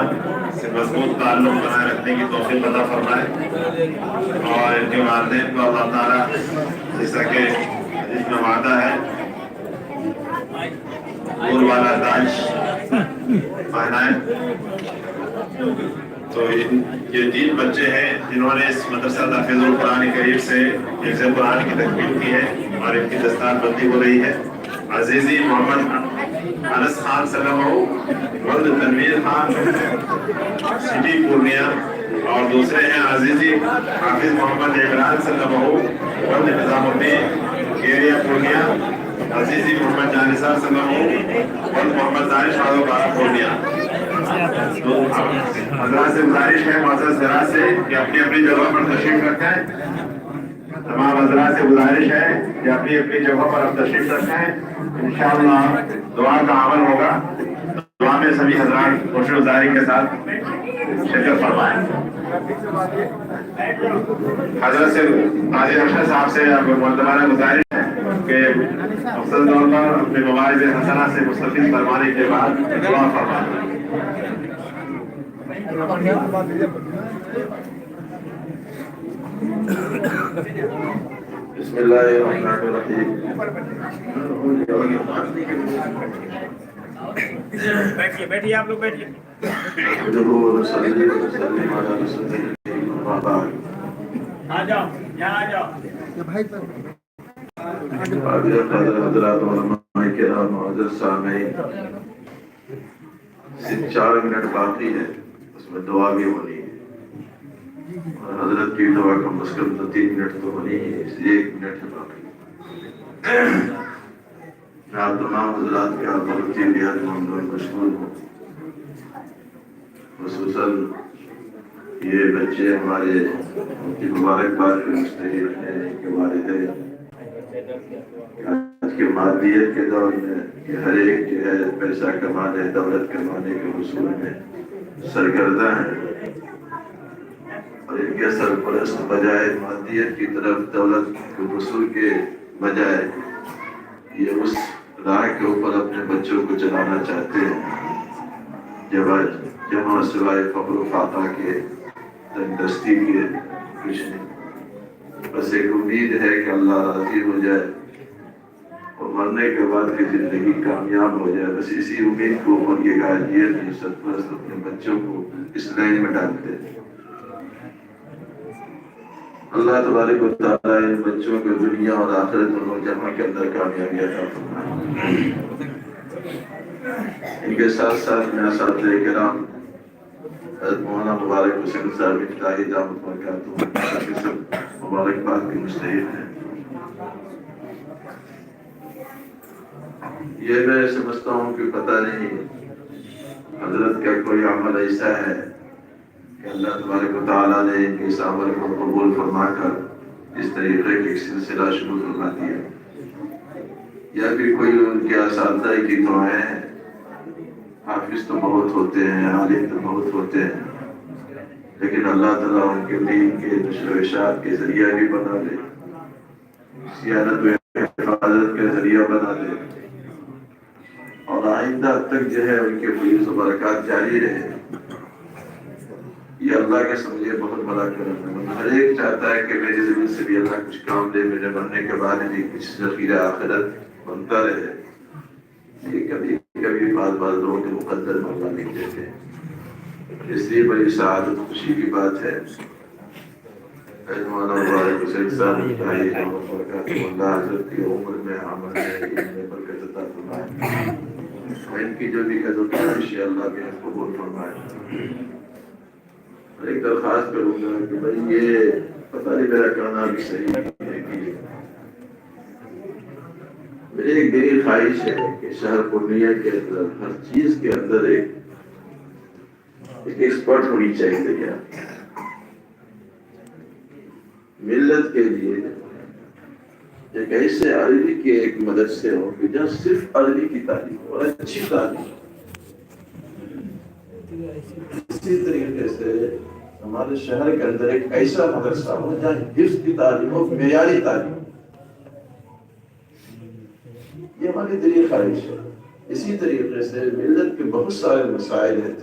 ایمان سے مضبوط تعلق بنائے رکھنے کی توفیق عطا فرمائے، اور ان کے والدین کو اللہ تعالیٰ جیسا کہ حدیث میں وعدہ ہے نور والا تاج پہنائے۔ تو یہ 3 بچے ہیں جنہوں نے اس مدرسہ تحفیظ القرآن کریم سے حفظ قرآن کی تکمیل کی ہے اور ان کی دستار بندی ہو رہی ہے۔ عزیزی محمد انس خان سلمہ، ولد تنویر خان، سٹی پورنیہ، اور دوسرے ہیں عزیزی حافظ محمد عمران سلمہ، ولد نظام الدین، ایریا پورنیہ، عزیزی محمد جانثار سلمہ، ولد محمد دانش بازو بارہ پورنیہ۔ حضرات سے گزارش ہے، معزز حضرات سے، کہ اپنی اپنی جگہ پر تشریف رکھیں۔ تمام حضرات سے گزارش ہے کہ اپنی اپنی جگہ پر اب تشریف رکھیں، انشاءاللہ دعا کا عمل ہوگا۔ دعا میں سبھی حضرات خوش گزاری کے ساتھ شرکت فرمائیں۔ حضرت سے قاضی ارشد صاحب سے معتبرانہ گزارش ہے کہ افضل طور پر اپنے مواعظ حسنہ سے مستفیض فرمانے کے بعد دعا فرمائیں۔ بسم اللہ الرحمن الرحیم۔ بیٹھیے آپ لوگ بیٹھیے۔ آ جاؤ یہاں آ جاؤ۔ حضرات علماء کرام، معزز سامعین، صرف 4 منٹ باقی ہے، اس میں دعا بھی ہونی ہے، اور حضرت کی دعا کم از کم تو 3 منٹ تو ہونی ہے، اس لیے 1 منٹ باقی۔ میں آپ تمام حضرات کا بہت ہی بےحد ممنون مشکور ہوں، خصوصاً یہ بچے ہمارے ان کی مبارکباد کے مستحق ہیں، ان کے والدین آج کے مادیت کے دور میں کہ ہر ایک جو ہے پیسہ کمانے، دولت کمانے کے حصول میں سرگرداں ہیں، اور ان کے سرپرست بجائے مادیت کی طرف، دولت کے حصول کے بجائے یہ اس راہ کے اوپر اپنے بچوں کو چلانا چاہتے ہیں جہاں سوائے فقر و فاقہ کے، تنگدستی کے کچھ نہیں۔ بس ایک امید ہے کہ اللہ راضی ہو جائے اور مرنے کے بعد کی زندگی کامیاب ہو جائے، بس اسی امید کو اور یہ غالبیت یہ سرپرست اپنے بچوں کو اس لائن میں ڈالتے ہیں۔ اللہ تبارک و تعالیٰ ان بچوں کو دنیا اور آخرت دونوں جہاں کے اندر کامیابی عطا فرمائے۔ ان کے ساتھ ساتھ میں اساتذہ کرام حضرت مولانا مبارک حسین صاحب افتاحی دعوت برکاتہ کے سب مبارکباد کے مستحق ہیں۔ یہ میں سمجھتا ہوں کہ پتہ نہیں حضرت کا کوئی عمل ایسا ہے کہ اللہ تبارک و تعالیٰ نے ان کے اس عمل کو قبول فرما کر اس طریقے کی سلسلہ شروع فرما دیا، یا پھر کوئی ان کے اساتذہ کی دعائیں ہیں۔ حافظ تو بہت ہوتے ہیں، عالم تو بہت ہوتے ہیں، لیکن اللہ تعالیٰ ان کے دین کے نشر و اشاعت کے ذریعہ بھی بنا دے، سیانت و حفاظت کے ذریعہ بنا دے، اور آئندہ تک جو ہے ان کے فیض و برکات جاری رہے۔ یہ اللہ کے سمجھے بہت بڑا کرم ہے۔ ہر ایک چاہتا ہے کہ میری زمین سے بھی اللہ کچھ کام دے، میرے مرنے کے بعد بھی کچھ ذخیرہ آخرت بنتا رہے۔ یہ کبھی کبھی بعض لوگوں کے مقدر میں اللہ نہیں دیتے، اس لیے بڑی سعادت خوشی کی بات ہے۔ مولانا مبارک حسین صاحب اللہ حضرت کی عمر میں عمل میں برکت عطا فرمائے، اور ان کی جو بھی قدر کوشش ہے اللہ کے قبول فرمائے۔ اور ایک درخواست کروں گا کہ بھائی یہ پتہ نہیں میرا کہنا بھی صحیح ہے کہ میری ایک دلی خواہش ہے کہ شہر پورنیہ کے اندر ہر چیز کے اندر ایک ایکسپرٹ ہونی چاہیے کیا ملت کے لیے، ایک ایسے عربی کے ایک مدرسے ہوں کہ جہاں صرف عربی کی تعلیم اور اچھی تعلیم۔ اسی طریقے سے ہمارے شہر کے اندر ایک ایسا مدرسہ ہو جہاں حفظ کی تعلیم ہو، معیاری تعلیم۔ یہ ہماری دلی خواہش ہے۔ اسی طریقے سے ملت کے بہت سارے مسائل ہیں